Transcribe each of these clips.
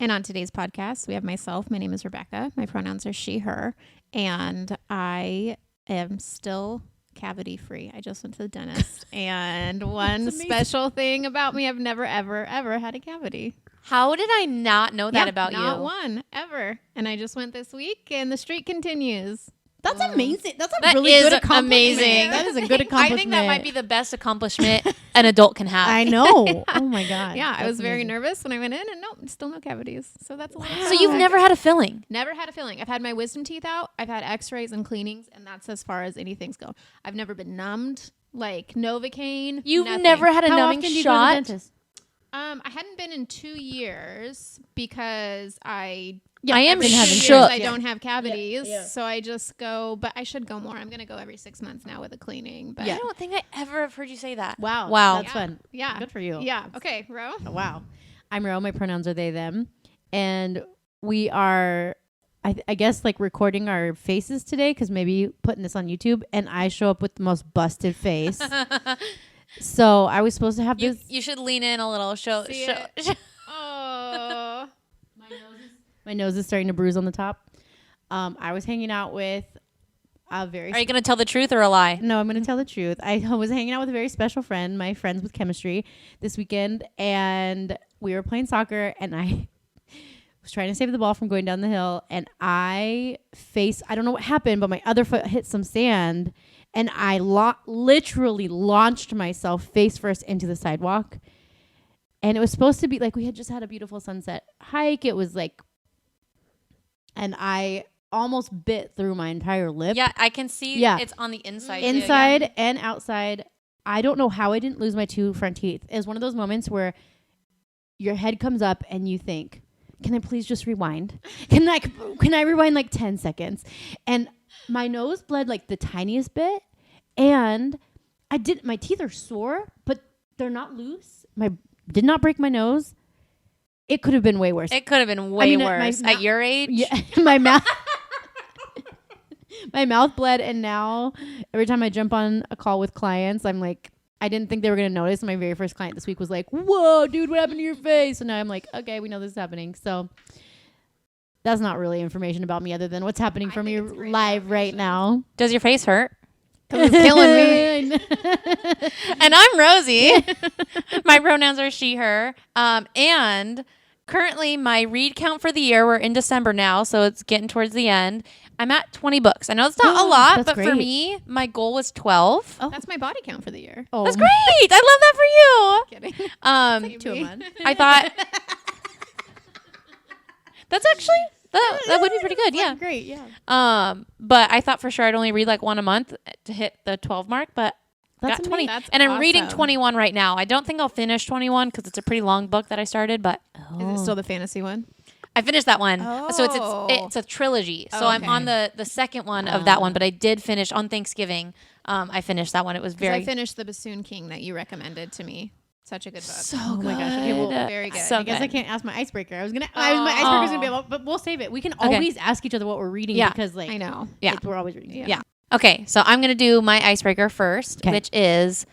And on today's podcast, we have myself. My name is Rebecca. My pronouns are she, her. And I am still cavity free. I just went to the dentist. And one special thing about me, I've never, ever, ever had a cavity. How did I not know that about you? Not one, ever. And I just went this week and the streak continues. That's amazing. That's a really good accomplishment. Amazing. That is a good accomplishment. I think that might be the best accomplishment an adult can have. I know. Oh my God. Yeah, I was very nervous when I went in and nope, still no cavities. So that's a lot. So you've never had a filling? Never had a filling. I've had my wisdom teeth out. I've had x-rays and cleanings, and that's as far as anything's go. I've never been numbed, like Novocaine. You've nothing. never had a How numbing often do you shot? go to the dentist? I hadn't been in 2 years because I am every 2 years shook. I don't have cavities, Yeah. so I just go. But I should go more. I'm gonna go every 6 months now with a cleaning. But I don't think I ever have heard you say that. Wow. That's fun. Yeah. Good for you. Yeah. Okay, Ro. Wow. I'm Ro. My pronouns are they, them. And we are, I guess, like recording our faces today because maybe putting this on YouTube. And I show up with the most busted face. So I was supposed to have this. You should lean in a little. Show. Oh. My nose is starting to bruise on the top. I was hanging out with a very... Are you going to tell the truth or a lie? No, I'm going to tell the truth. I was hanging out with a very special friend, my friends with chemistry, this weekend, and we were playing soccer, and I was trying to save the ball from going down the hill, and I don't know what happened, but my other foot hit some sand, and I literally launched myself face first into the sidewalk. And it was supposed to be like we had just had a beautiful sunset hike. It was like, and I almost bit through my entire lip. Yeah, I can see. Yeah. It's on the inside. Inside and outside. I don't know how I didn't lose my 2 front teeth. It was one of those moments where your head comes up and you think, can I please just rewind? Can I rewind like 10 seconds? And my nose bled like the tiniest bit. And my teeth are sore, but they're not loose. Did not break my nose. It could have been way worse. It could have been way worse. At your age? Yeah, my mouth. My mouth bled, and now every time I jump on a call with clients, I'm like, I didn't think they were gonna notice. My very first client this week was like, "Whoa, dude, what happened to your face?" And now I'm like, "Okay, we know this is happening." So that's not really information about me, other than what's happening for me live right now. Does your face hurt? It's killing me. And I'm Rosy. My pronouns are she, her. And currently my read count for the year, we're in December now, so it's getting towards the end. I'm at 20 books. I know it's not a lot, but for me, my goal was 12. Oh. That's my body count for the year. Oh, That's great. I love that for you. Kidding. 2 a month. I thought that's actually that would be pretty good. Yeah. Great. Yeah. But I thought for sure I'd only read like one a month to hit the 12 mark, but That's got 20. That's and I'm reading awesome. 21 right now. I don't think I'll finish 21 because it's a pretty long book that I started, but Is it still the fantasy one? I finished that one. So Oh. it's a trilogy. So Oh, I'm on the second one of that one, but I did finish on Thanksgiving. I finished that one. It was I finished the Bassoon King that you recommended to me. Such a good book. so Oh good. my gosh. Okay, well, very good. So I guess good. I can't ask my icebreaker. My icebreaker's gonna be about, but we'll save it. We can always ask each other what we're reading because, like, I know. Yeah. we're always reading. Yeah. Okay, so I'm going to do my icebreaker first, which is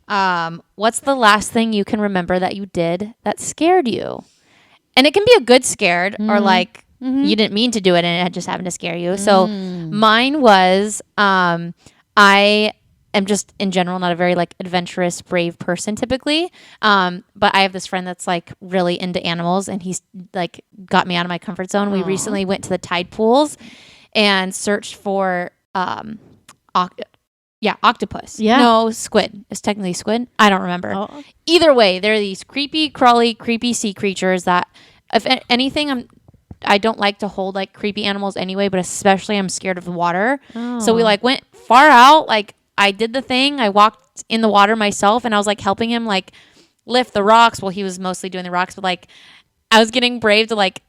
what's the last thing you can remember that you did that scared you? And it can be a good scared or like you didn't mean to do it and it just happened to scare you. So mine was I am just in general not a very like adventurous, brave person typically. But I have this friend that's like really into animals and he's like got me out of my comfort zone. We recently went to the tide pools and searched for octopus. Yeah. No, squid. It's technically squid. I don't remember. Oh. Either way, there are these creepy, crawly, creepy sea creatures that, if anything, I don't like to hold like creepy animals anyway, but especially I'm scared of the water. So we like went far out. Like I did the thing. I walked in the water myself and I was like helping him like lift the rocks. Well, he was mostly doing the rocks, but like I was getting brave to like,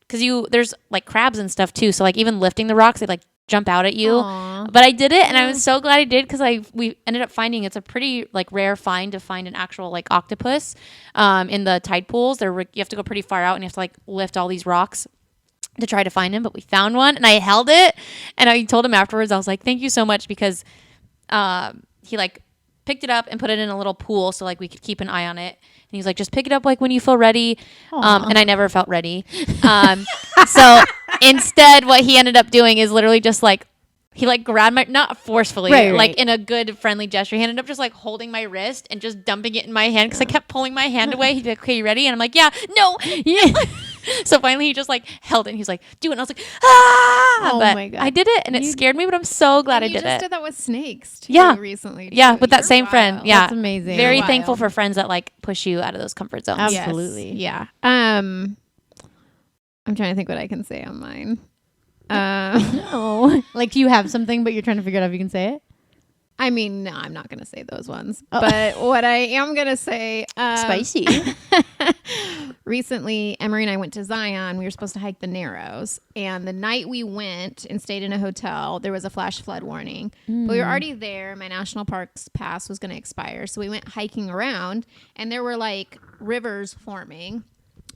cause there's like crabs and stuff too. So like even lifting the rocks, they like jump out at you. Aww. But I did it and I was so glad I did because we ended up finding it's a pretty like rare find to find an actual like octopus in the tide pools. You have to go pretty far out and you have to like lift all these rocks to try to find him, but we found one and I held it and I told him afterwards, I was like, thank you so much because he like picked it up and put it in a little pool so like we could keep an eye on it. And he's like, just pick it up like when you feel ready. And I never felt ready. So instead, what he ended up doing is literally just like, he like grabbed my, not forcefully, like in a good friendly gesture. He ended up just like holding my wrist and just dumping it in my hand because I kept pulling my hand away. He'd be like, okay, you ready? And I'm like, yeah, no. Yeah. So finally he just like held it and he's like, do it. And I was like, ah. Oh but my God. I did it and it scared me, but I'm so glad I did it. You just did that with snakes too, recently. Yeah, too. with that You're same wild. friend. Yeah. That's amazing. Very You're thankful wild. for friends that like push you out of those comfort zones. Absolutely. Yes. Yeah. I'm trying to think what I can say on mine. Oh, like do you have something, but you're trying to figure out if you can say it? I mean, no, I'm not going to say those ones. But what I am going to say... Spicy. Recently, Emery and I went to Zion. We were supposed to hike the Narrows. And the night we went and stayed in a hotel, there was a flash flood warning. But we were already there. My national parks pass was going to expire. So we went hiking around. And there were like rivers forming.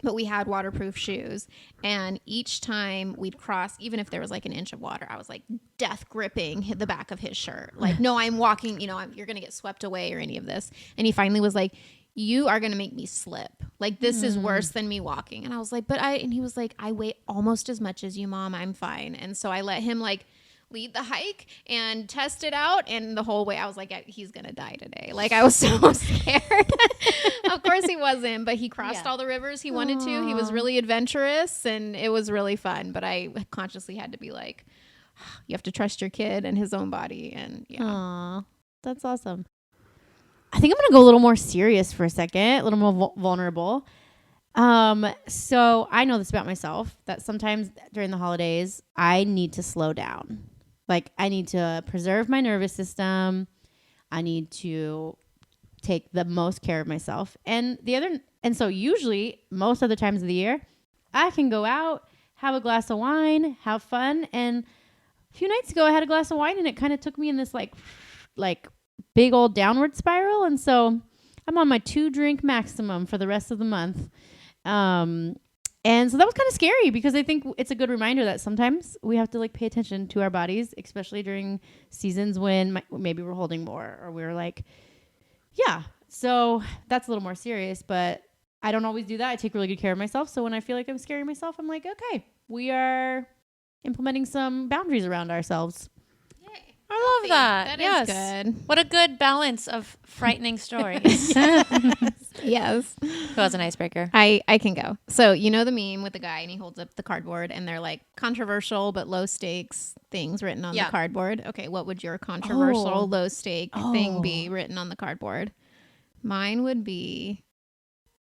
But we had waterproof shoes. And each time we'd cross, even if there was like an inch of water, I was like death gripping the back of his shirt. Like, no, I'm walking, you're going to get swept away or any of this. And he finally was like, you are going to make me slip. Like, this is worse than me walking. And I was like, and he was like, I weigh almost as much as you, Mom. I'm fine. And so I let him like lead the hike and test it out. And the whole way I was like, he's going to die today. Like, I was so scared. Of course he wasn't, but he crossed all the rivers he wanted to. He was really adventurous and it was really fun. But I consciously had to be like, you have to trust your kid and his own body. And yeah. Aww, that's awesome. I think I'm going to go a little more serious for a second, a little more vulnerable. So I know this about myself, that sometimes during the holidays, I need to slow down. Like, I need to preserve my nervous system. I need to take the most care of myself. And so usually, most other times of the year, I can go out, have a glass of wine, have fun. And a few nights ago, I had a glass of wine, and it kind of took me in this like big old downward spiral. And so I'm on my 2-drink maximum for the rest of the month. And so that was kind of scary because I think it's a good reminder that sometimes we have to like pay attention to our bodies, especially during seasons when maybe we're holding more or we're like, yeah. So that's a little more serious, but I don't always do that. I take really good care of myself. So when I feel like I'm scaring myself, I'm like, okay, we are implementing some boundaries around ourselves. I love that. That is good. What a good balance of frightening stories. Yes. Who has an icebreaker? I can go. So you know the meme with the guy and he holds up the cardboard and they're like controversial but low stakes things written on the cardboard. Okay, what would your controversial low stake thing be written on the cardboard? Mine would be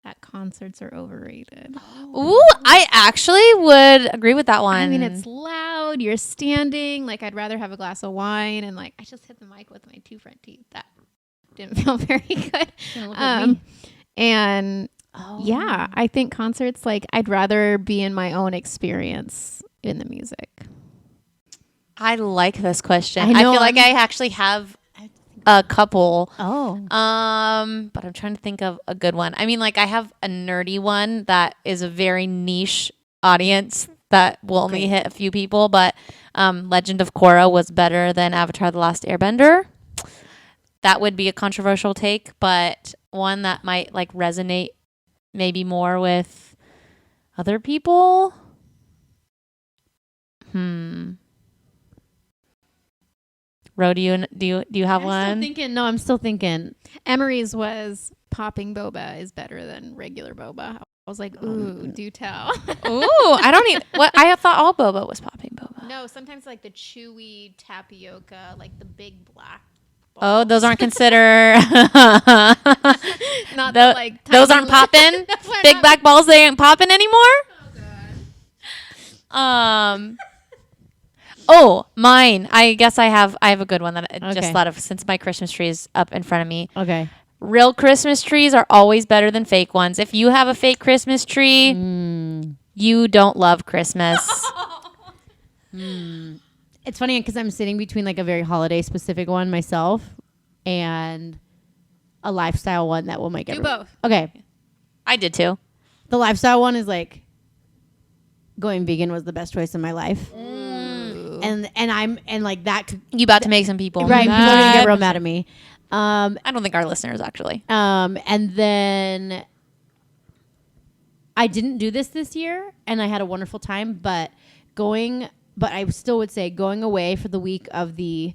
that concerts are overrated. Ooh, I actually would agree with that one. I mean, it's loud. You're standing. Like, I'd rather have a glass of wine. And like, I just hit the mic with my 2 front teeth. That didn't feel very good. And yeah, I think concerts, like, I'd rather be in my own experience in the music. I like this question. I know, feel like I actually have a couple. Oh. But I'm trying to think of a good one. I mean, like, I have a nerdy one that is a very niche audience that will only hit a few people, but Legend of Korra was better than Avatar: The Last Airbender. That would be a controversial take, but one that might like resonate maybe more with other people. Ro, do you have one? I'm still thinking. Emery's was popping boba is better than regular boba. I was like, ooh, do tell. Ooh, I don't even. What I thought all boba was popping boba. No, sometimes like the chewy tapioca, like the big black. Oh, those aren't considered. Not the, like those aren't popping. Big black balls, they ain't popping anymore. Oh god. Oh, mine. I guess I have a good one that I just thought of since my Christmas tree is up in front of me. Okay. Real Christmas trees are always better than fake ones. If you have a fake Christmas tree, you don't love Christmas. It's funny because I'm sitting between like a very holiday specific one myself and a lifestyle one that will make it. Do both. Okay. I did too. The lifestyle one is like going vegan was the best choice in my life. And like that could, You about to make some people right, people are gonna get real mad at me. I don't think our listeners actually. And then I didn't do this year, and I had a wonderful time. But I still would say going away for the week of the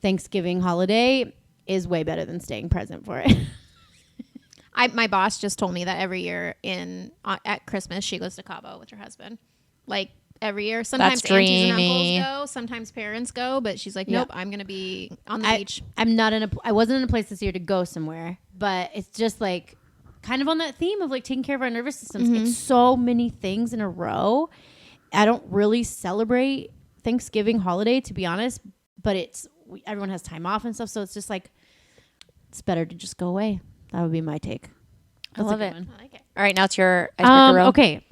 Thanksgiving holiday is way better than staying present for it. My boss just told me that every year at Christmas she goes to Cabo with her husband. Like every year. Sometimes That's aunties and dreamy. uncles go, sometimes parents go, but she's like, nope, I'm gonna be on the beach. I wasn't in a place this year to go somewhere, but it's just like kind of on that theme of like taking care of our nervous systems. It's so many things in a row. I don't really celebrate Thanksgiving holiday, to be honest, but everyone has time off and stuff, so it's just like it's better to just go away. That would be my take. I love it. I like it. All right, now it's your icebreaker row. Okay,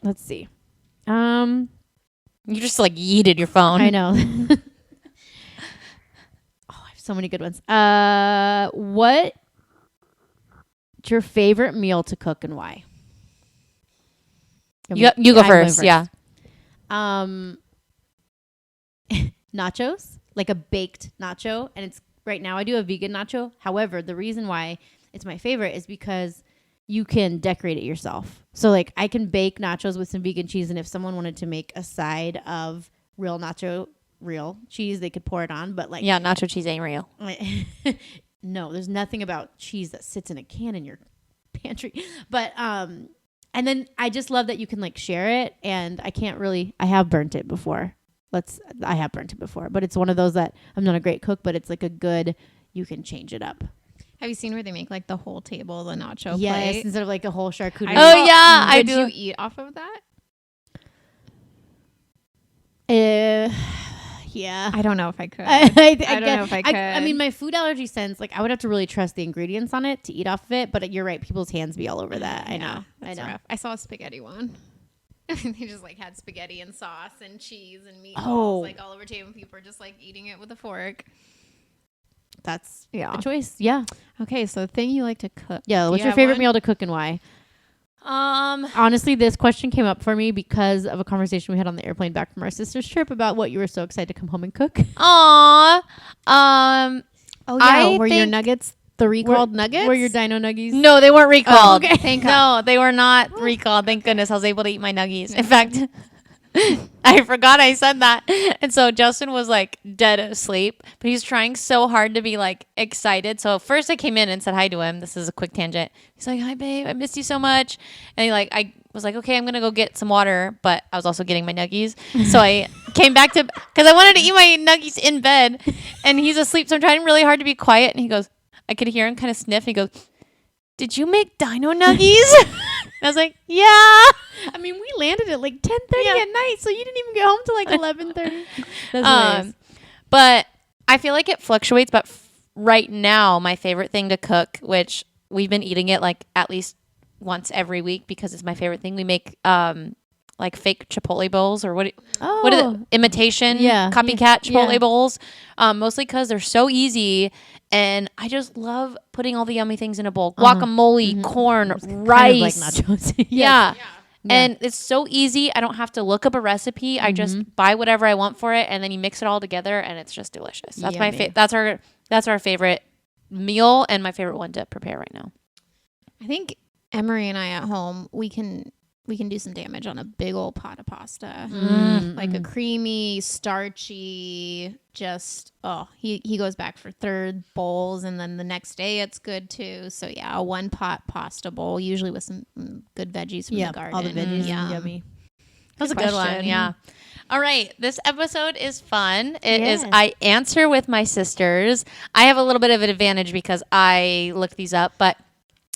let's see. You just like yeeted your phone. I know. I have so many good ones. What's your favorite meal to cook and why? You go first. Yeah. Nachos, like a baked nacho, and it's right now I do a vegan nacho. However, the reason why it's my favorite is because you can decorate it yourself. So like I can bake nachos with some vegan cheese, and if someone wanted to make a side of real cheese, they could pour it on. But like, Yeah, nacho cheese ain't real. no, there's nothing about cheese that sits in a can in your pantry. But and then I just love that you can like share it, and I have burnt it before. But it's one of those that I'm not a great cook, but it's like you can change it up. Have you seen where they make like the whole table, the nacho Yes, plate? instead of like a whole charcuterie. I do. Would you eat off of that? Yeah. I don't know if I could. I don't know if I could. I mean, my food allergy sense, like I would have to really trust the ingredients on it to eat off of it. But you're right, people's hands be all over that. I know. Rough. I saw a spaghetti one. They just like had spaghetti and sauce and cheese and meatballs like all over table, and people are just like eating it with a fork. That's a choice. Yeah. Okay, so the thing you like to cook. Yeah. What's your favorite meal to cook and why? Honestly, this question came up for me because of a conversation we had on the airplane back from our sister's trip about what you were so excited to come home and cook. Aww. Were your nuggets the recalled nuggets? Were your dino nuggies? No, they weren't recalled. Okay. Thank God. No, they were not recalled. Thank goodness I was able to eat my nuggies. In fact, I forgot I said that. And so Justin was like dead asleep, but he's trying so hard to be like excited. So first I came in and said hi to him. This is a quick tangent. He's like, "Hi babe, I missed you so much." And I was like, "Okay, I'm going to go get some water," but I was also getting my nuggies. So I came back cuz I wanted to eat my nuggies in bed, and he's asleep. So I'm trying really hard to be quiet, and I could hear him kind of sniff, and he goes, "Did you make dino nuggies?" And I was like, "Yeah." I mean, we landed at like 10:30 at night, so you didn't even get home till like 11:30. That's hilarious. But I feel like it fluctuates. But right now, my favorite thing to cook, which we've been eating it like at least once every week because it's my favorite thing. We make like fake Chipotle bowls or what are the imitation copycat Chipotle bowls, mostly because they're so easy. And I just love putting all the yummy things in a bowl. Guacamole, corn, rice. Kind of like nachos. Yeah. And it's so easy. I don't have to look up a recipe. I just buy whatever I want for it, and then you mix it all together, and it's just delicious. That's that's our favorite meal and my favorite one to prepare right now. I think Emery and I at home, we can do some damage on a big old pot of pasta. Like a creamy, starchy, just, he goes back for third bowls, and then the next day it's good too. So yeah, a 1-pot pasta bowl, usually with some good veggies from the garden. All the veggies, yummy. That was a good one, yeah. All right, this episode is fun. It is I answer with my sisters. I have a little bit of an advantage because I looked these up, but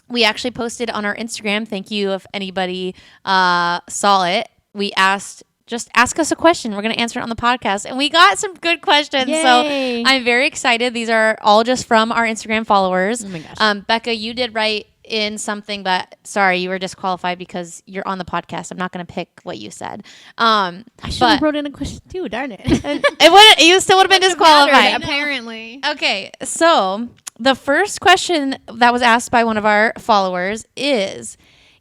we actually posted on our Instagram. Thank you if anybody saw it. We asked, just ask us a question. We're going to answer it on the podcast. And we got some good questions. Yay. So I'm very excited. These are all just from our Instagram followers. Oh my gosh. Becca, you did write in something, but sorry, you were disqualified because you're on the podcast. I'm not going to pick what you said. I should have wrote in a question too. Darn it. You still would have been disqualified. Apparently. Okay, so the first question that was asked by one of our followers is,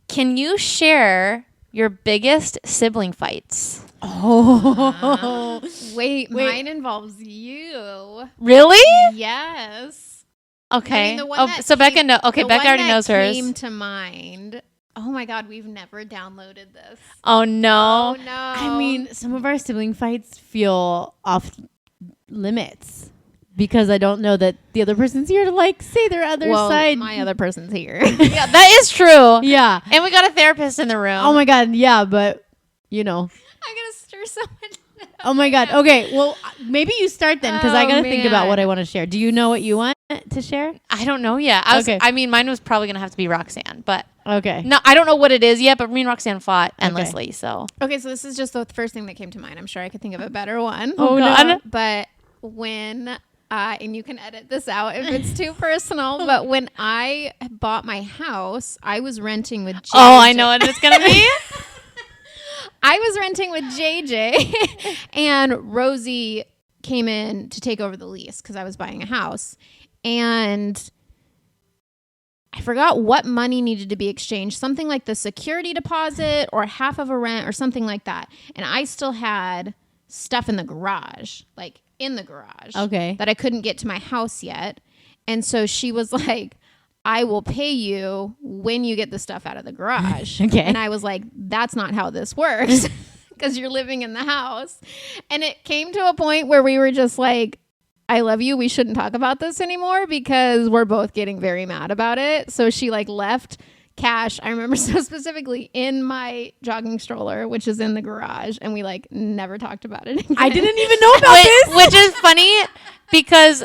can you share your biggest sibling fights? Wait, mine involves you. Really? Yes. Okay. I mean, the one that so Becca came- know. Okay, the Becca one already that knows hers. Came to mind. Oh my God, we've never downloaded this. Oh no. Oh no. I mean, some of our sibling fights feel off limits because I don't know that the other person's here to like say their other side. My other person's here. Yeah, that is true. Yeah. And we got a therapist in the room. Oh my God. Yeah, but you know. I'm gonna stir so much. Oh my God. Okay. Well, maybe you start then because I Oh, got to think about man. what I want to share. Do you know what you want to share? I don't know yet. Okay. I mean, mine was probably gonna have to be Roxanne, but Okay. no, I don't know what it is yet. But me and Roxanne fought endlessly. So Okay, so this is just the first thing that came to mind. I'm sure I could think of a better one. Oh, God. But when and you can edit this out if it's too personal, but when I bought my house, I was renting with JJ. oh, I know what it's gonna be. I was renting with JJ and Rosy came in to take over the lease because I was buying a house. And I forgot what money needed to be exchanged, something like the security deposit or half of a rent or something like that. And I still had stuff in the garage, like in the garage, Okay. that I couldn't get to my house yet. And so she was like, I will pay you when you get the stuff out of the garage. Okay. And I was like, that's not how this works because you're living in the house. And it came to a point where we were just like, I love you. We shouldn't talk about this anymore because we're both getting very mad about it. So she like left cash. I remember so specifically in my jogging stroller, which is in the garage. And we like never talked about it again. I didn't even know about this. Which is funny because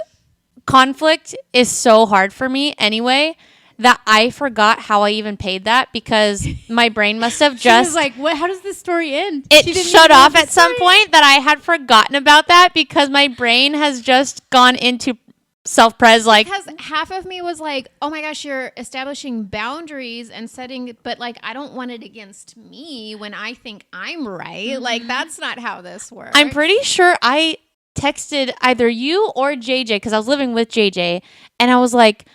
conflict is so hard for me anyway that I forgot how I even paid that because my brain must have She was just like, "What? How does this story end?" it She didn't shut even know off the at some story. point that I had forgotten about that because my brain has just gone into self-pres like Because half of me was like, oh my gosh, you're establishing boundaries and setting, but like, I don't want it against me when I think I'm right. Like, that's not how this works. I'm pretty sure I texted either you or JJ because I was living with JJ and I was like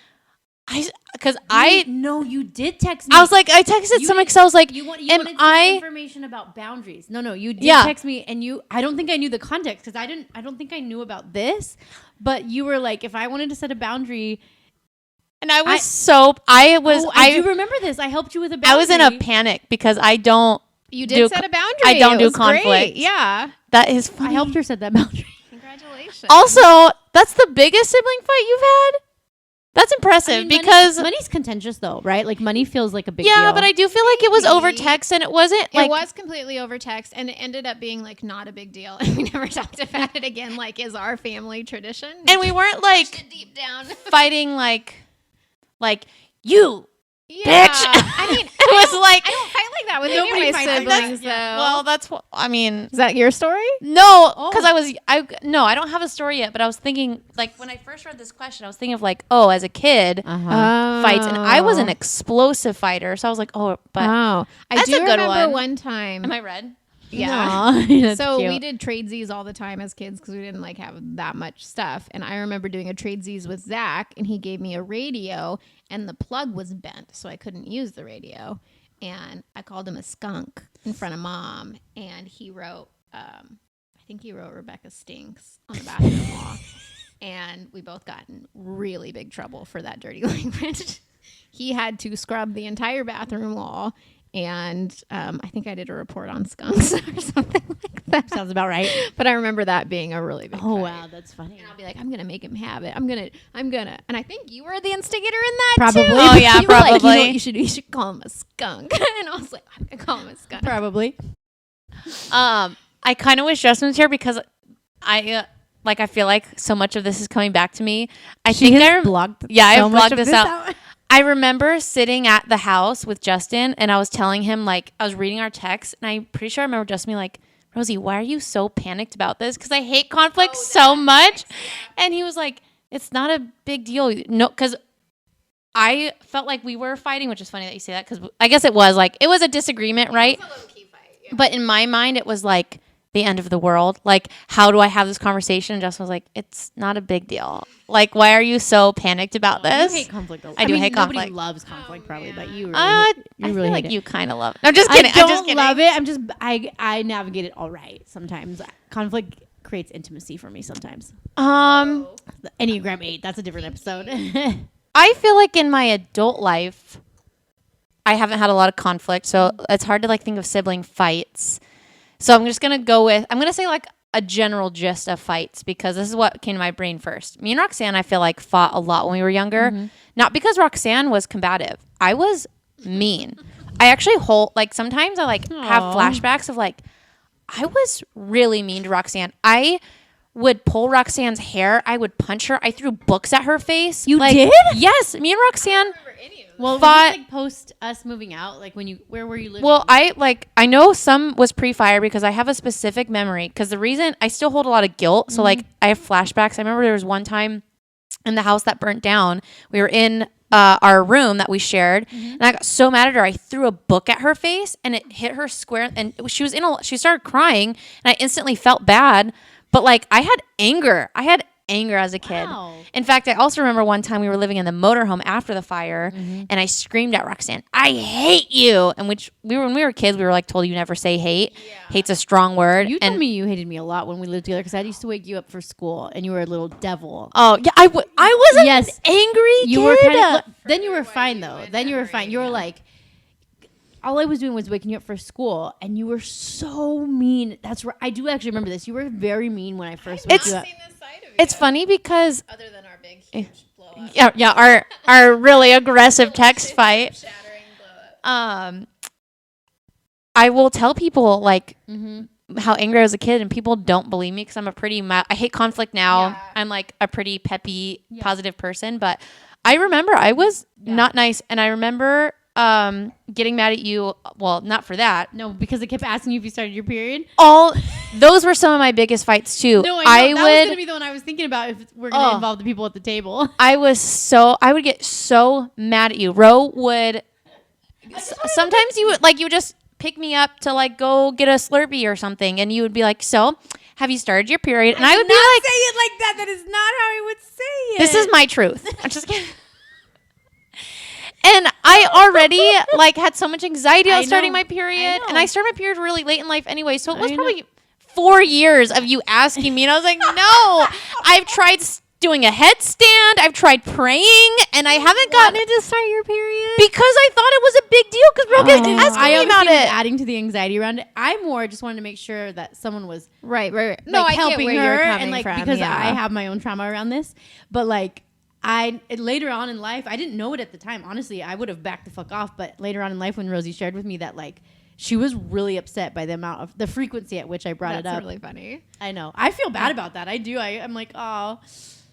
No, you did text me. I was like I texted You someone did- because I was like you wanted am some I information about boundaries. No, you did Yeah. text me, and I don't think I knew the context because I don't think I knew about this. But you were like, if I wanted to set a boundary, and I was I do remember this. I helped you with a boundary. I was in a panic because I don't You did do set a boundary. I don't It do was great. conflict. Yeah. that is I funny. helped her set that boundary. Congratulations. Also, that's the biggest sibling fight you've had? That's impressive I mean, because money's contentious though, right? Like money feels like a big yeah, deal. but I do feel like it was over Maybe. text and it wasn't like it was completely over text, and it ended up being like not a big deal, and we never talked about it again. Like, is our family tradition? and we weren't like Deep down, fighting like you yeah. bitch. I mean, It was like I don't fight like that with Nobody any of fights my like that. siblings, though. well, that's what I mean. Is that your story? No, Oh. because I don't have a story yet, but I was thinking like when I first read this question, I was thinking of like, oh, as a kid, fights, and I was an explosive fighter, so I was like, oh, but I That's do a good remember one. one time. am I red? Yeah. Aw, that's So cute. we did tradesies all the time as kids because we didn't like have that much stuff. And I remember doing a tradesies with Zach, and he gave me a radio, and the plug was bent, so I couldn't use the radio. And I called him a skunk in front of Mom, and he wrote, I think he wrote Rebecca stinks on the bathroom wall. And we both got in really big trouble for that dirty language. He had to scrub the entire bathroom wall. And I think I did a report on skunks or something like that. Sounds about right. But I remember that being a really big Oh fight. wow, that's funny. And I'll be like, I'm gonna make him have it. I'm gonna. And I think you were the instigator in that Probably. too. Oh, yeah, You were like, probably. you should call him a skunk. And I was like, I'm gonna call him a skunk. Probably. I kind of wish Justin was here because I feel like so much of this is coming back to me. I She think has blocked. yeah, I so have much blocked of this out. I remember sitting at the house with Justin and I was telling him, like, I was reading our text and I'm pretty sure I remember Justin being like, Rosie, why are you so panicked about this? Because I hate conflict so much. And he was like, it's not a big deal. No, because I felt like we were fighting, which is funny that you say that because I guess it was a disagreement, right? It's a low-key fight. Yeah. But in my mind, it was like the end of the world. Like, how do I have this conversation? And Justin was like, it's not a big deal. Like, why are you so panicked about this? You hate conflict. I do hate nobody conflict. loves conflict, probably, but you really, I you feel really like hate you it. kind of love it. I'm just kidding. I don't I'm just kidding. love it. I navigate it all right. Sometimes conflict creates intimacy for me sometimes. The Enneagram 8. That's a different episode. I feel like in my adult life, I haven't had a lot of conflict, so it's hard to like think of sibling fights. So I'm just gonna say like a general gist of fights because this is what came to my brain first. Me and Roxanne, I feel like fought a lot when we were younger, not because Roxanne was combative. I was mean. I actually sometimes I like have flashbacks of like I was really mean to Roxanne. I would pull Roxanne's hair. I would punch her. I threw books at her face. You did? Yes. Me and Roxanne. Well, was this, like post us moving out? Like where were you living? Well, I know some was pre-fire because I have a specific memory. Because the reason I still hold a lot of guilt. So like I have flashbacks. I remember there was one time in the house that burnt down. We were in our room that we shared, and I got so mad at her. I threw a book at her face, and it hit her square. And she started crying, and I instantly felt bad. But like I had anger as a kid. Wow. In fact, I also remember one time we were living in the motorhome after the fire, and I screamed at Roxanne, "I hate you!" And when we were kids, we were like told you never say hate. Yeah. Hate's a strong word. You told me you hated me a lot when we lived together because I used to wake you up for school, and you were a little devil. Oh yeah, I wasn't an angry you kid. Were kind of. Then you were fine though. Then you were fine. You were like. All I was doing was waking you up for school, and you were so mean. That's right. I do actually remember this. You were very mean when I first woke you up. It's funny because other than our big huge blow up. Yeah, our really aggressive text fight. Shattering blow up. I will tell people like how angry I was a kid, and people don't believe me because I'm a pretty. I hate conflict now. Yeah. I'm like a pretty peppy, positive person, but I remember I was not nice, and I remember getting mad at you. Well, not for that. No, because I kept asking you if you started your period. Those were some of my biggest fights too. No, I know. That was going to be the one I was thinking about if we're going to involve the people at the table. I would get so mad at you. Ro would, sometimes you would just pick me up to like go get a Slurpee or something. And you would be like, so have you started your period? And I would be like, say it like that. That is not how I would say it. This is my truth. I'm just kidding. And I already like had so much anxiety about starting my period, and I started my period really late in life anyway. So it was probably 4 years of you asking me, and I was like, no. I've tried doing a headstand, I've tried praying, and I haven't gotten to start your period because I thought it was a big deal because Rogan asked me about it. Adding to the anxiety around it, I more just wanted to make sure that someone was right. No, like, helping her, and like because I have my own trauma around this, but like. Later on in life, I didn't know it at the time. Honestly, I would have backed the fuck off. But later on in life, when Rosy shared with me that like she was really upset by the frequency at which I brought it up. That's really funny. I know. I feel bad about that. I do. I'm like, oh.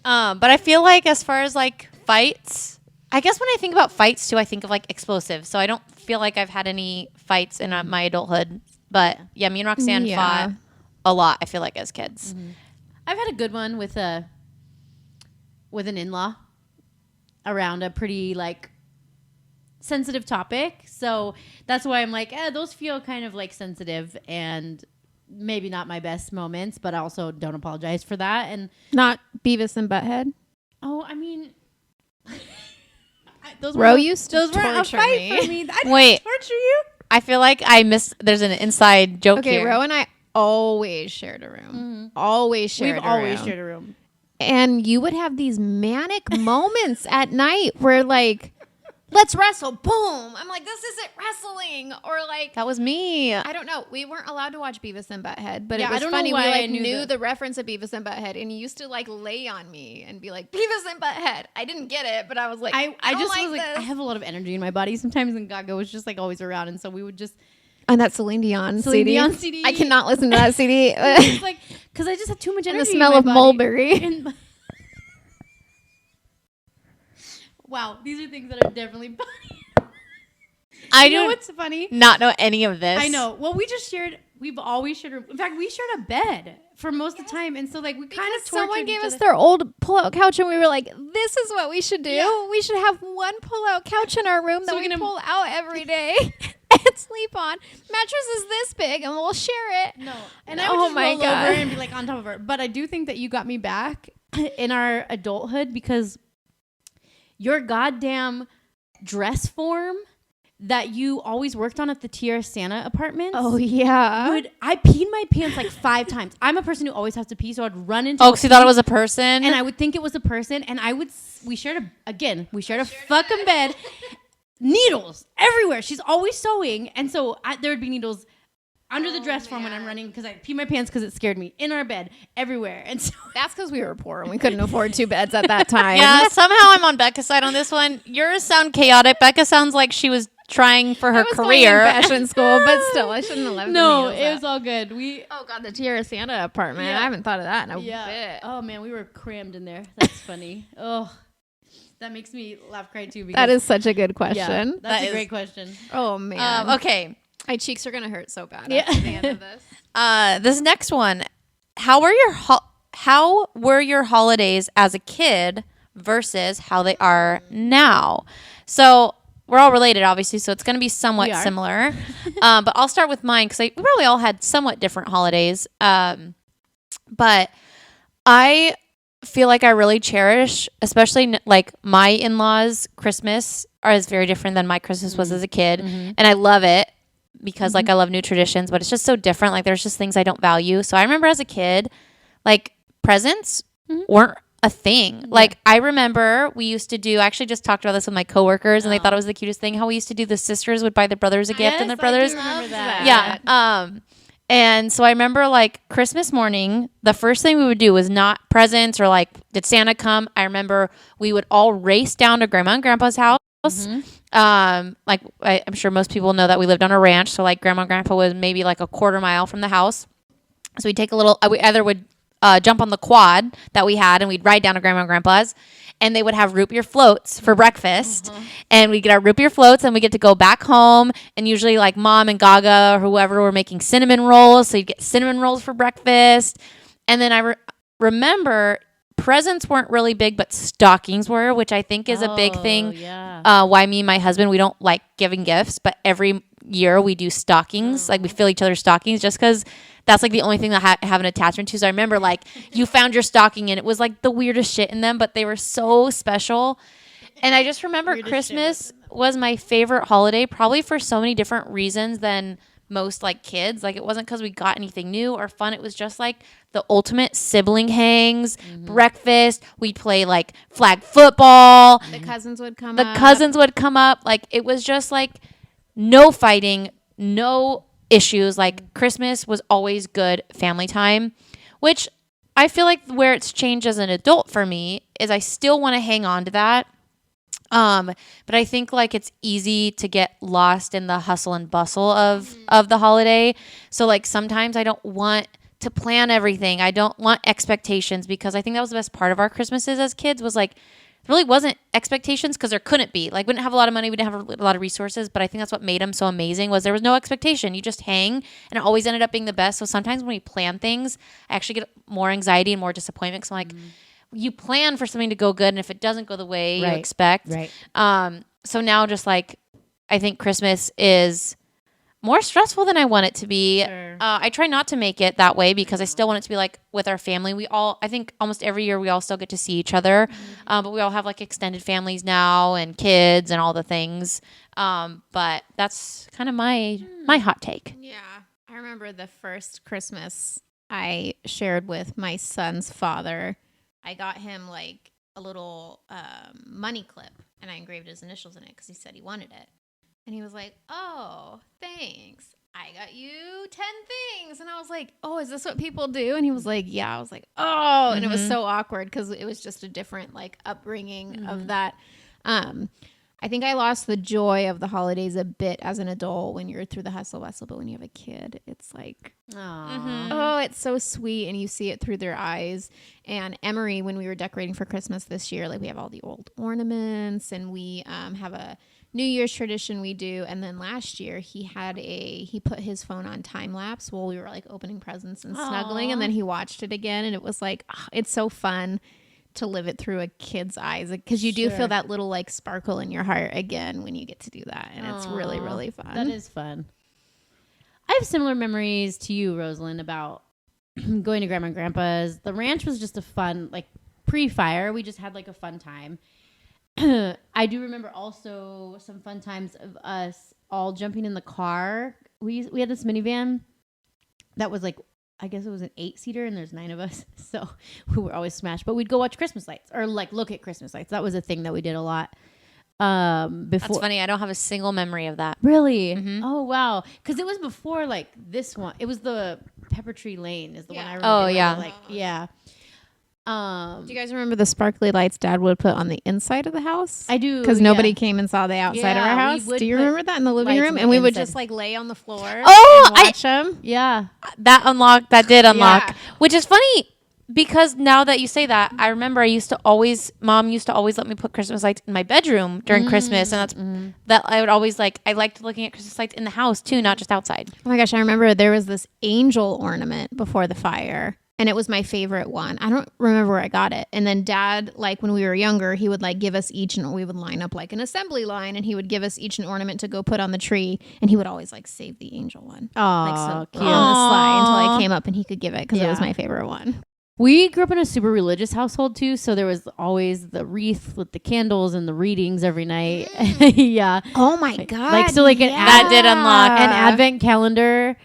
But I feel like as far as like fights, I guess when I think about fights too, I think of like explosive. So I don't feel like I've had any fights in my adulthood. But yeah, me and Roxanne fought a lot. I feel like as kids. Mm-hmm. I've had a good one with an in-law around a pretty like sensitive topic. So that's why I'm like, those feel kind of like sensitive and maybe not my best moments, but I also don't apologize for that. And not Beavis and Butthead. Oh, I mean, Ro used to torture a fight me. For me. I didn't torture you. I feel like there's an inside joke here. Okay, Ro and I always shared a room. Always shared a room. And you would have these manic moments at night where like, let's wrestle. Boom. I'm like, this isn't wrestling. Or like. That was me. I don't know. We weren't allowed to watch Beavis and Butthead. But it was funny. We like knew the reference of Beavis and Butthead. And he used to like lay on me and be like, Beavis and Butthead. I didn't get it. But I was like, I just was like, I have a lot of energy in my body sometimes. And Gaga was just like always around. And so we would just. And that Celine Dion CD. I cannot listen to that CD. It's like, because I just had too much energy. And the smell of mulberry. Wow, these are things that are definitely funny. You know what's funny? Not know any of this. I know. Well, we've always shared. In fact, we shared a bed for most of the time, and so like we kind of tortured someone gave each us other. their old pull-out couch, and we were like, "This is what we should do. Yeah. We should have one pull-out couch in our room that we pull out every day and sleep on. Mattress is this big, and we'll share it." No, and I would just roll over and be like on top of her. But I do think that you got me back in our adulthood because your goddamn dress form that you always worked on at the Tierra Santa apartments. Oh yeah. I peed my pants like 5 times. I'm a person who always has to pee, so I'd run into. Oh, because you thought it was a person, and I would think it was a person, and we shared a fucking bed. Needles everywhere. She's always sewing, and so there would be needles under the dress form when I'm running because I peed my pants because it scared me in our bed everywhere. And so that's because we were poor and we couldn't afford 2 beds at that time. Yeah, somehow I'm on Becca's side on this one. Yours sound chaotic. Becca sounds like she was trying for her career. Going in fashion school, but still, I shouldn't have left. No, it was all good. Oh god, the Tierra Santa apartment. I haven't thought of that in a bit. Oh man, we were crammed in there. That's funny. Oh, that makes me laugh, cry too. Because that is such a good question. Yeah, that's a great question. Oh man. Okay. My cheeks are gonna hurt so bad at the end of this. This next one. How were your holidays as a kid versus how they are now? So we're all related, obviously, so it's going to be somewhat similar. But I'll start with mine because we probably all had somewhat different holidays. But I feel like I really cherish, especially like my in-laws' Christmas is very different than my Christmas was as a kid. And I love it. Because like I love new traditions, but it's just so different. Like there's just things I don't value. So I remember as a kid, like presents weren't a thing. Like I remember we used to do, I actually just talked about this with my coworkers and they thought it was the cutest thing how we used to do the sisters would buy the brothers a gift and the brothers. I do remember that. Yeah. And so I remember like Christmas morning, the first thing we would do was not presents or like, did Santa come? I remember we would all race down to Grandma and Grandpa's house. Like I'm sure most people know that we lived on a ranch, so like Grandma and Grandpa was maybe like a quarter mile from the house. So we'd take we either would jump on the quad that we had and we'd ride down to Grandma and Grandpa's, and they would have root beer floats for breakfast, and we'd get our root beer floats and we get to go back home, and usually like Mom and Gaga or whoever were making cinnamon rolls, so you'd get cinnamon rolls for breakfast. And then I remember presents weren't really big, but stockings were, which I think is a big thing. Yeah. Why me and my husband, we don't like giving gifts, but every year we do stockings. Like we fill each other's stockings just because that's like the only thing that I have an attachment to. So I remember like you found your stocking and it was like the weirdest shit in them, but they were so special. And I just remember Christmas was my favorite holiday, probably for so many different reasons than most like kids. Like it wasn't because we got anything new or fun. It was just like the ultimate sibling hangs, breakfast. We'd play like flag football. The cousins would come up. Like it was just like no fighting, no issues. Like Christmas was always good family time, which I feel like where it's changed as an adult for me is I still want to hang on to that. But I think like it's easy to get lost in the hustle and bustle of the holiday. So like sometimes I don't want to plan everything. I don't want expectations, because I think that was the best part of our Christmases as kids was like, there really wasn't expectations because there couldn't be. Like we didn't have a lot of money. We didn't have a lot of resources, but I think that's what made them so amazing was there was no expectation. You just hang, and it always ended up being the best. So sometimes when we plan things, I actually get more anxiety and more disappointment. So I'm like, you plan for something to go good, and if it doesn't go the way you expect. Right. So now just like, I think Christmas is more stressful than I want it to be. Sure. I try not to make it that way because I still want it to be like with our family. I think almost every year we all still get to see each other. But we all have like extended families now and kids and all the things. But that's kind of my hot take. Yeah. I remember the first Christmas I shared with my son's father. I got him like a little money clip, and I engraved his initials in it because he said he wanted it. And he was like, "Oh, thanks. I got you 10 things." And I was like, "Oh, is this what people do?" And he was like, "Yeah." I was like, "Oh." And it was so awkward because it was just a different like upbringing of that. I think I lost the joy of the holidays a bit as an adult when you're through the hustle bustle, but when you have a kid, it's like, oh, it's so sweet, and you see it through their eyes. And Emery, when we were decorating for Christmas this year, like we have all the old ornaments, and we have a New Year's tradition we do. And then last year he put his phone on time lapse while we were like opening presents and snuggling, and then he watched it again, and it was like, it's so fun to live it through a kid's eyes, because you do feel that little like sparkle in your heart again when you get to do that, and it's really, really fun. That is fun. I have similar memories to you, Rosalind, about going to Grandma and Grandpa's. The ranch was just a fun, like pre-fire, we just had like a fun time. I do remember also some fun times of us all jumping in the car. We had this minivan that was like, I guess it was an 8-seater, and there's 9 of us, so we were always smashed. But we'd go watch Christmas lights or like look at Christmas lights. That was a thing that we did a lot. Before. That's funny. I don't have a single memory of that. Really? Mm-hmm. Oh wow! Because it was before like this one. It was the Pepper Tree Lane is the one I remember. Oh yeah. Like yeah. Do you guys remember the sparkly lights Dad would put on the inside of the house? I do, because nobody came and saw the outside of our house. Do you remember that in the living room? And we would just like lay on the floor. Oh, and watch them. Yeah, that did unlock, which is funny because now that you say that, I remember Mom used to always let me put Christmas lights in my bedroom during Christmas, and that I would always I liked looking at Christmas lights in the house too, not just outside. Oh my gosh, I remember there was this angel ornament before the fire. And it was my favorite one. I don't remember where I got it. And then Dad, like when we were younger, he would like give us each, and we would line up like an assembly line, and he would give us each an ornament to go put on the tree. And he would always like save the angel one. Oh, like so cute. on the slide until I came up and he could give it because it was my favorite one. We grew up in a super religious household too, so there was always the wreath with the candles and the readings every night. Yeah. Oh my god! Like so, like that did unlock an advent calendar.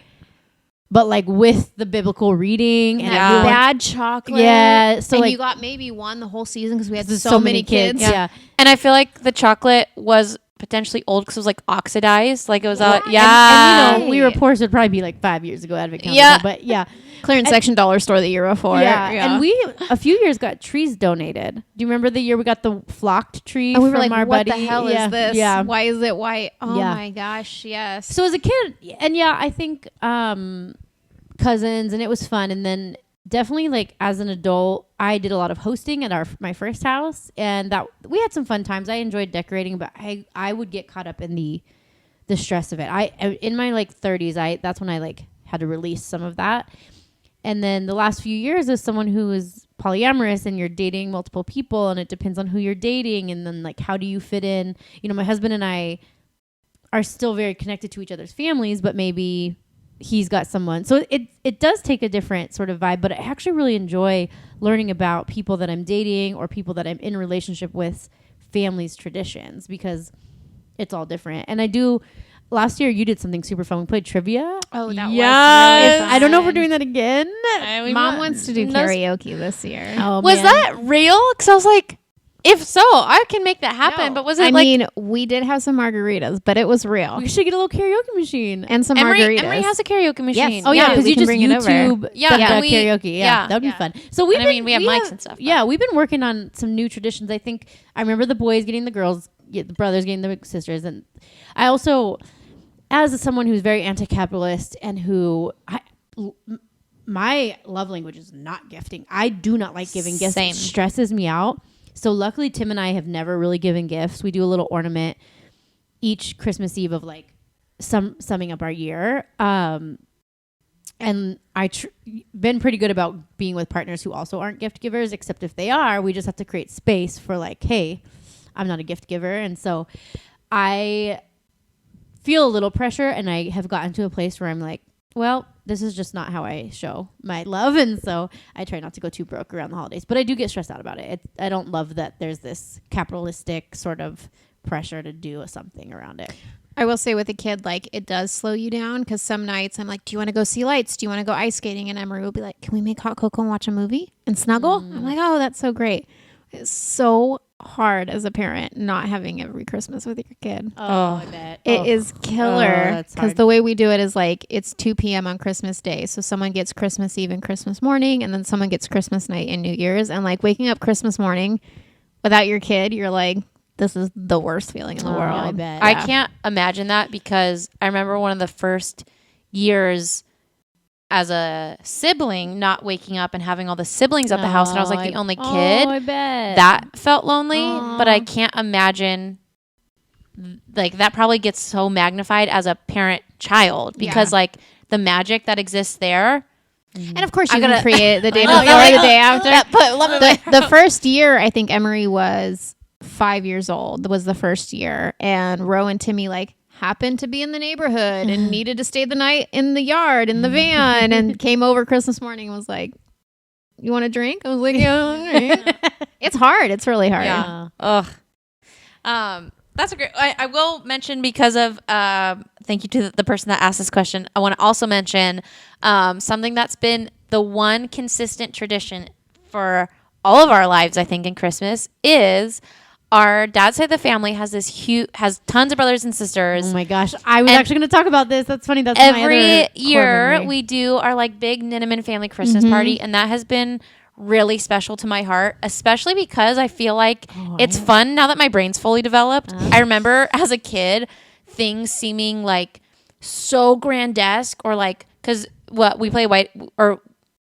But like with the biblical reading and bad chocolate. Yeah. So and like you got maybe one the whole season because we had so many kids. Yeah. And I feel like the chocolate was potentially old because it was like oxidized. Like it was And, we were poor, so it'd probably be like 5 years ago advent calendar. Yeah. But yeah. Clearance section dollar store the year before. Yeah. And we a few years got trees donated. Do you remember the year we got the flocked tree and we were from like, our what buddy? the hell is this? Yeah. Why is it white? Oh my gosh, yes. So as a kid, and I think cousins, and it was fun. And then definitely like as an adult, I did a lot of hosting at my first house, and that we had some fun times. I enjoyed decorating, but I would get caught up in the stress of it. I in my like 30s, that's when I like had to release some of that. And then the last few years, as someone who is polyamorous and you're dating multiple people, and it depends on who you're dating, and then like how do you fit in? My husband and I are still very connected to each other's families, but maybe he's got someone. So it does take a different sort of vibe, but I actually really enjoy learning about people that I'm dating or people that I'm in relationship with, families' traditions, because it's all different. And I do. Last year, you did something super fun. We played trivia. Oh, that was really fun. I don't know if we're doing that again. Mom wants to do karaoke this year. Oh, was that real? Because I was like, if so, I can make that happen. But was it I mean, we did have some margaritas, but it was real. We should get a little karaoke machine. And some margaritas. Emery has a karaoke machine. Yes. Oh, yeah, because you just bring it over. YouTube karaoke. Yeah, that would be fun. So we have mics and stuff. Yeah, we've been working on some new traditions. I think I remember the boys getting the girls, the brothers getting the sisters. And I also, as someone who's very anti-capitalist and who my love language is not gifting. I do not like giving gifts. Same. It stresses me out. So luckily, Tim and I have never really given gifts. We do a little ornament each Christmas Eve of like summing up our year. And I been pretty good about being with partners who also aren't gift givers, except if they are, we just have to create space for like, hey, I'm not a gift giver. And so I feel a little pressure, and I have gotten to a place where I'm like, well, this is just not how I show my love. And so I try not to go too broke around the holidays, but I do get stressed out about it. I don't love that there's this capitalistic sort of pressure to do something around it. I will say with a kid, like it does slow you down, because some nights I'm like, do you want to go see lights? Do you want to go ice skating? And Emery will be like, can we make hot cocoa and watch a movie and snuggle? I'm like, oh, that's so great. It's so hard as a parent not having every Christmas with your kid. Oh, I bet. It is killer, because the way we do it is like it's 2 p.m. on Christmas Day. So someone gets Christmas Eve and Christmas morning, and then someone gets Christmas night and New Year's. And like waking up Christmas morning without your kid, you're like, this is the worst feeling in the world. I bet. I can't imagine that, because I remember one of the first years as a sibling not waking up and having all the siblings at the house, and I was like the only kid. I bet. That felt lonely, but I can't imagine, like that probably gets so magnified as a parent child, because like the magic that exists there. And of course you can create it the day before, the day after. The first year, I think Emery was 5 years old, was the first year, and Ro and Timmy like happened to be in the neighborhood and needed to stay the night in the yard in the van, and came over Christmas morning and was like, you want a drink? I was like, yeah, I want a drink. It's hard. It's really hard. Yeah. Ugh. That's a great. I will mention because of thank you to the person that asked this question. I want to also mention something that's been the one consistent tradition for all of our lives. I think in Christmas is our dad's side of the family has tons of brothers and sisters. Oh my gosh, I was actually going to talk about this. That's funny. That's every year we do our like big Ninneman family Christmas party, and that has been really special to my heart, especially because I feel like it's fun now that my brain's fully developed. I remember as a kid things seeming like so grandesque, or like, because what we play white, or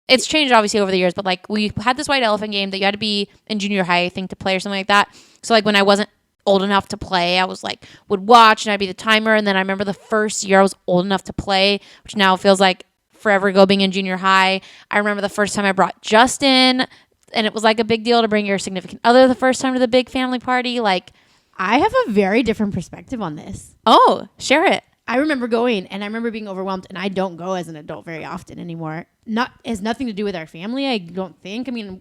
it's changed obviously over the years, but like we had this white elephant game that you had to be in junior high, I think, to play or something like that. So like when I wasn't old enough to play, I was like would watch and I'd be the timer. And then I remember the first year I was old enough to play, which now feels like forever ago being in junior high. I remember the first time I brought Justin, and it was like a big deal to bring your significant other the first time to the big family party. Like, I have a very different perspective on this. Oh, share it. I remember going, and I remember being overwhelmed, and I don't go as an adult very often anymore. It has nothing to do with our family, I don't think. I mean,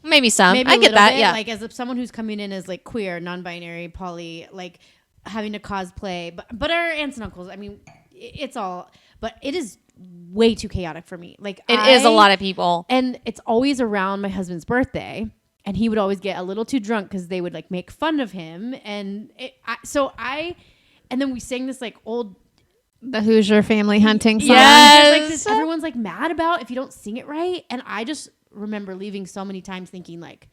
maybe some. I get that, yeah. Like, as someone who's coming in as like queer, non-binary, poly, like having to cosplay, but our aunts and uncles, I mean, it's all, but it is way too chaotic for me. Like, it is a lot of people, and it's always around my husband's birthday, and he would always get a little too drunk because they would like make fun of him, and and then we sang this like the Hoosier family hunting song. Yes. Like this, everyone's like mad about if you don't sing it right, and I just remember leaving so many times thinking like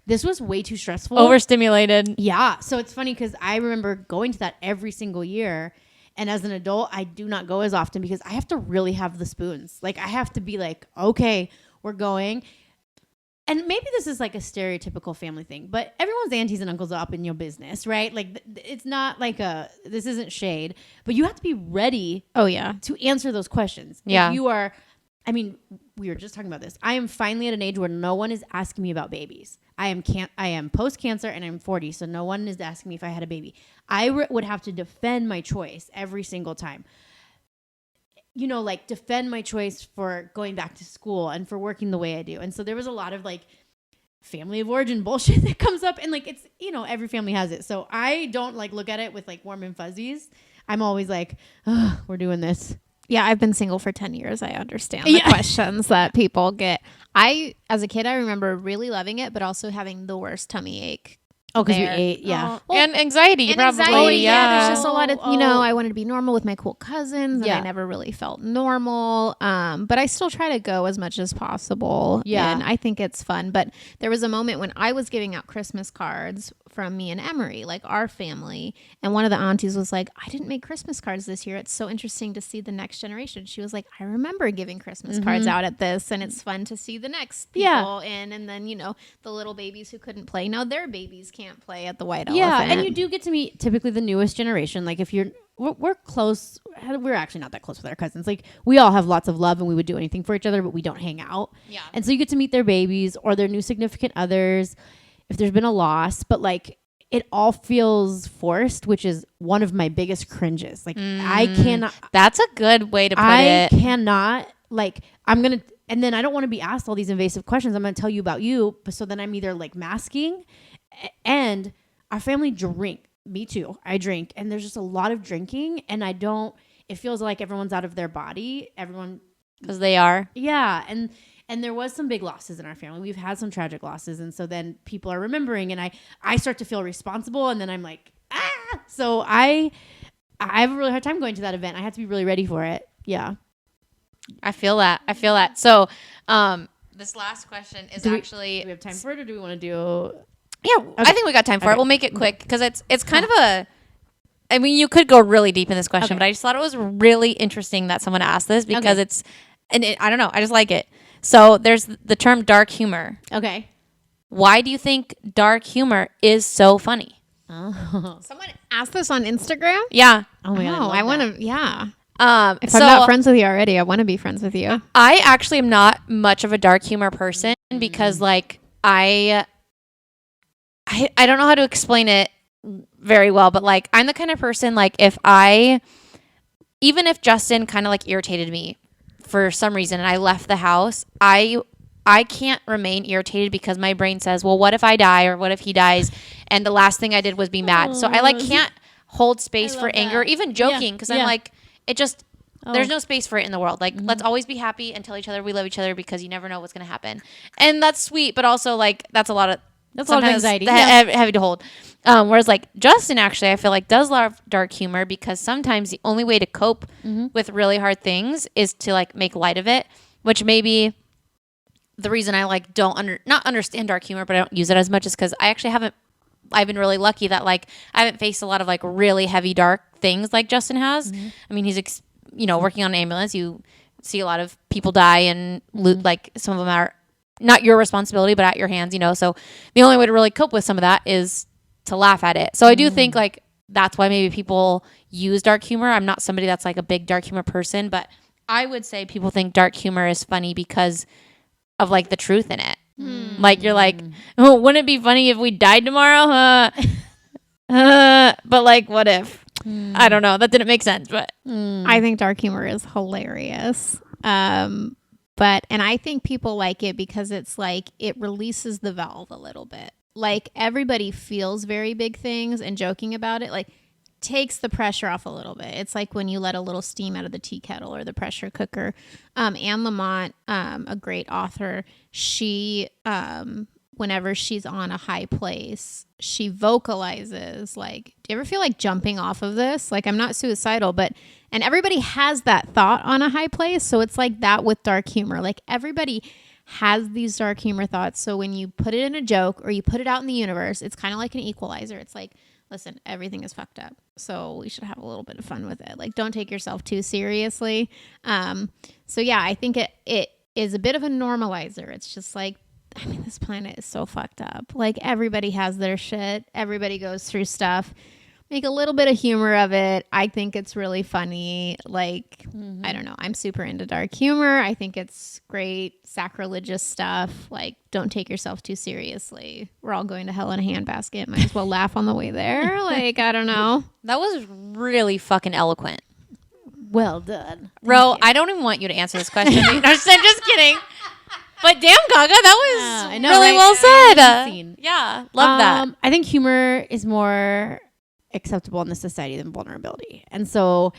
this was way too stressful, overstimulated. Yeah, so it's funny because I remember going to that every single year. And as an adult, I do not go as often because I have to really have the spoons. Like, I have to be like, okay, we're going. And maybe this is like a stereotypical family thing, but everyone's aunties and uncles are up in your business, right? Like, it's not like this isn't shade, but you have to be ready. Oh, yeah. To answer those questions. Yeah. If you are, I mean, we were just talking about this. I am finally at an age where no one is asking me about babies. I am post-cancer and I'm 40, so no one is asking me if I had a baby. I would have to defend my choice every single time. You know, like defend my choice for going back to school and for working the way I do. And so there was a lot of like family of origin bullshit that comes up, and like it's, you know, every family has it. So I don't like look at it with like warm and fuzzies. I'm always like, oh, we're doing this. Yeah, I've been single for 10 years. I understand the questions that people get. As a kid, I remember really loving it, but also having the worst tummy ache. Oh, because we ate, yeah. Well, and anxiety, probably. Anxiety, yeah. There's just a lot of, I wanted to be normal with my cool cousins, and I never really felt normal. But I still try to go as much as possible. Yeah. And I think it's fun. But there was a moment when I was giving out Christmas cards from me and Emery, like our family. And one of the aunties was like, I didn't make Christmas cards this year. It's so interesting to see the next generation. She was like, I remember giving Christmas cards out at this, and it's fun to see the next people in. And then, you know, the little babies who couldn't play, now their babies can't play at the White Elephant. Yeah, and you do get to meet typically the newest generation. Like if we're close, we're actually not that close with our cousins. Like we all have lots of love and we would do anything for each other, but we don't hang out. Yeah. And so you get to meet their babies or their new significant others if there's been a loss, but like it all feels forced, which is one of my biggest cringes. Like I cannot. That's a good way to put I it. cannot, like, and then I don't want to be asked all these invasive questions. I'm going to tell you about you. But so then I'm either like masking, and our family drink. Me too. I drink, and there's just a lot of drinking, and it feels like everyone's out of their body. Everyone. Because they are. Yeah. And there was some big losses in our family. We've had some tragic losses. And so then people are remembering, and I start to feel responsible, and then I'm like, ah. So I have a really hard time going to that event. I have to be really ready for it. Yeah. I feel that. So, this last question is do actually. Do we have time for it, or do we want to do? Yeah, okay. I think we got time for it. We'll make it quick because it's kind of I mean, you could go really deep in this question, but I just thought it was really interesting that someone asked this because I don't know. I just like it. So there's the term dark humor. Okay. Why do you think dark humor is so funny? Oh. Someone asked this on Instagram? Yeah. Oh my God. I want to, yeah. If I'm not friends with you already, I want to be friends with you. I actually am not much of a dark humor person because like I don't know how to explain it very well, but like I'm the kind of person like even if Justin kind of like irritated me for some reason and I left the house, I I can't remain irritated because my brain says, well, what if I die or what if he dies? And the last thing I did was be mad. So I like can't hold space for anger, or even joking, because I'm like, it just, there's no space for it in the world. Like, let's always be happy and tell each other we love each other, because you never know what's going to happen. And that's sweet, but also like, that's a lot of anxiety. Heavy to hold. Whereas like Justin, actually, I feel like does love dark humor, because sometimes the only way to cope with really hard things is to like make light of it, which maybe the reason I like not understand dark humor, but I don't use it as much, is because I actually I've been really lucky that like I haven't faced a lot of like really heavy dark things like Justin has. I mean, he's working on an ambulance. You see a lot of people die and like some of them are not your responsibility, but at your hands, so the only way to really cope with some of that is to laugh at it. So I do think like that's why maybe people use dark humor. I'm not somebody that's like a big dark humor person, but I would say people think dark humor is funny because of like the truth in it. Like you're like, oh, wouldn't it be funny if we died tomorrow? But like, what if? I don't know. That didn't make sense, but I think dark humor is hilarious. And I think people like it because it's like it releases the valve a little bit. Like everybody feels very big things, and joking about it like takes the pressure off a little bit. It's like when you let a little steam out of the tea kettle or the pressure cooker. Anne Lamott, a great author, she whenever she's on a high place, she vocalizes like, do you ever feel like jumping off of this? Like, I'm not suicidal, and everybody has that thought on a high place. So it's like that with dark humor. Like everybody has these dark humor thoughts. So when you put it in a joke or you put it out in the universe, it's kind of like an equalizer. It's like, listen, everything is fucked up, so we should have a little bit of fun with it. Like, don't take yourself too seriously. So yeah, I think it is a bit of a normalizer. It's just like, I mean, this planet is so fucked up. Like, everybody has their shit. Everybody goes through stuff. Make a little bit of humor of it. I think it's really funny. Like, I don't know. I'm super into dark humor. I think it's great. Sacrilegious stuff. Like, don't take yourself too seriously. We're all going to hell in a handbasket. Might as well laugh on the way there. Like, I don't know. That was really fucking eloquent. Well done. Ro, I don't even want you to answer this question. I'm just kidding. But damn, Gaga, that was really well said. Yeah, love that. I think humor is more acceptable in the society than vulnerability. And so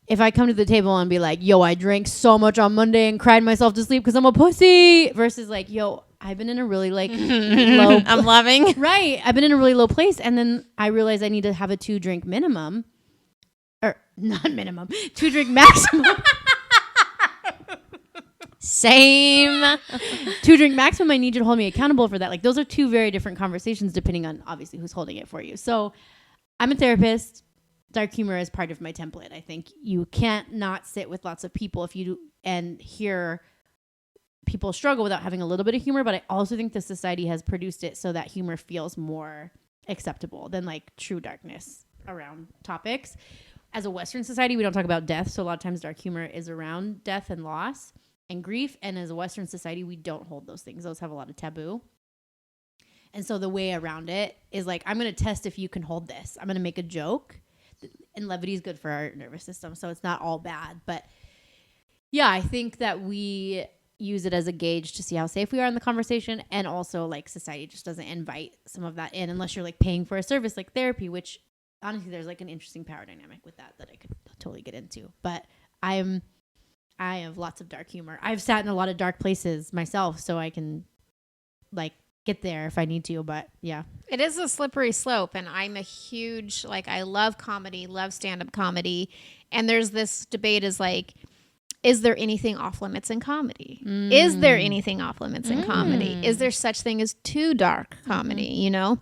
if I come to the table and be like, yo, I drank so much on Monday and cried myself to sleep because I'm a pussy, versus like, yo, I've been in a really like low I'm loving. Right. I've been in a really low place, and then I realize I need to have a 2-drink minimum. Or not minimum. 2-drink maximum. Same. 2-drink maximum, I need you to hold me accountable for that. Like, those are two very different conversations depending on obviously who's holding it for you. So I'm a therapist. Dark humor is part of my template. I think you can't not sit with lots of people if you do and hear people struggle without having a little bit of humor. But I also think the society has produced it so that humor feels more acceptable than like true darkness around topics. As a Western society, we don't talk about death. So a lot of times dark humor is around death and loss and grief. And as a Western society, we don't hold those things. Those have a lot of taboo. And so the way around it is like, I'm going to test if you can hold this. I'm going to make a joke. And levity is good for our nervous system. So it's not all bad. But yeah, I think that we use it as a gauge to see how safe we are in the conversation. And also like society just doesn't invite some of that in unless you're like paying for a service like therapy, which honestly, there's like an interesting power dynamic with that I could totally get into. But I have lots of dark humor. I've sat in a lot of dark places myself, so I can like get there if I need to. But yeah, it is a slippery slope, and I'm a huge, like, I love comedy, love stand-up comedy, and there's this debate is like, is there anything off limits in comedy? Is there anything off limits in comedy? Is there such thing as too dark comedy? You know,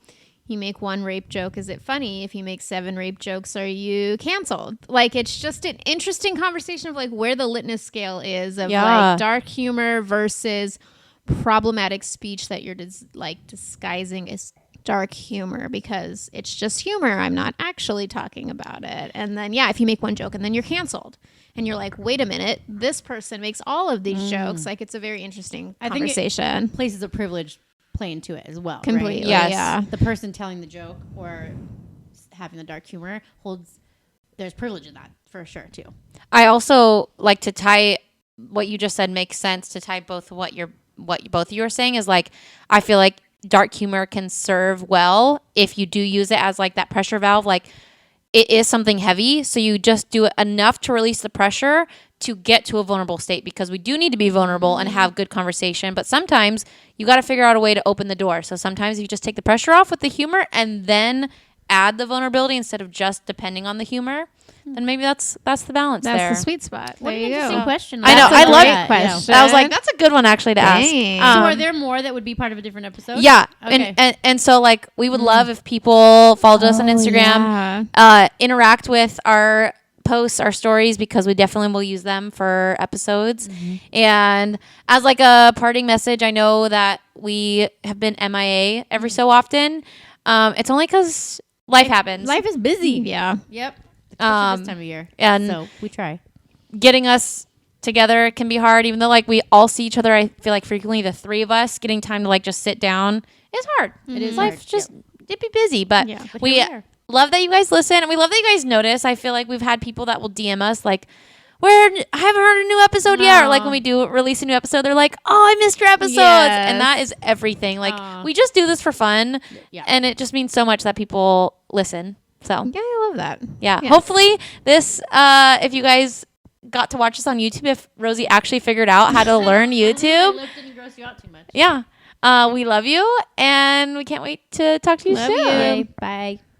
you make one rape joke, is it funny? If you make 7 rape jokes, are you canceled? Like, it's just an interesting conversation of like where the litmus scale is of like dark humor versus problematic speech that you're disguising as dark humor because it's just humor. I'm not actually talking about it. And then, if you make one joke and then you're canceled and you're like, wait a minute, this person makes all of these jokes. Like, it's a very interesting conversation. I think places of privilege play into it as well. Completely. Right? Yes. Yeah. The person telling the joke or having the dark humor there's privilege in that for sure too. I also like to tie what you just said makes sense to tie both what you're what both of you are saying is like, I feel like dark humor can serve well if you do use it as like that pressure valve. Like it is something heavy. So you just do it enough to release the pressure to get to a vulnerable state, because we do need to be vulnerable and have good conversation. But sometimes you got to figure out a way to open the door. So sometimes you just take the pressure off with the humor and then add the vulnerability instead of just depending on the humor. Then maybe that's the balance there. That's the sweet spot. What There an you interesting go. question. I know. That's I a love great it. question. I was like, that's a good one actually to Dang. ask. So are there more that would be part of a different episode? Yeah. Okay. And so like we would love if people followed us on Instagram, interact with our posts, our stories, because we definitely will use them for episodes. And as like a parting message, I know that we have been MIA every so often. It's only because life happens. Life is busy. Yeah. Yep. Especially this time of year. and so we try. getting us together can be hard, even though like we all see each other. I feel like frequently the three of us getting time to like just sit down is hard. It is Life hard. just it'd be busy, but Yeah. But we here we are. love that you guys listen, and we love that you guys notice. I feel like we've had people that will DM us like, "Where I haven't heard a new episode yet," or like when we do release a new episode, they're like, "Oh, I missed your episodes," and that is everything. Like we just do this for fun, and it just means so much that people listen. So Yeah, I love that. yeah, Yeah. hopefully this, if you guys got to watch us on YouTube, if Rosie actually figured out how to learn YouTube, Lift didn't gross you out too much. yeah, we love you, and we can't wait to talk to you Love soon. you. Okay, bye.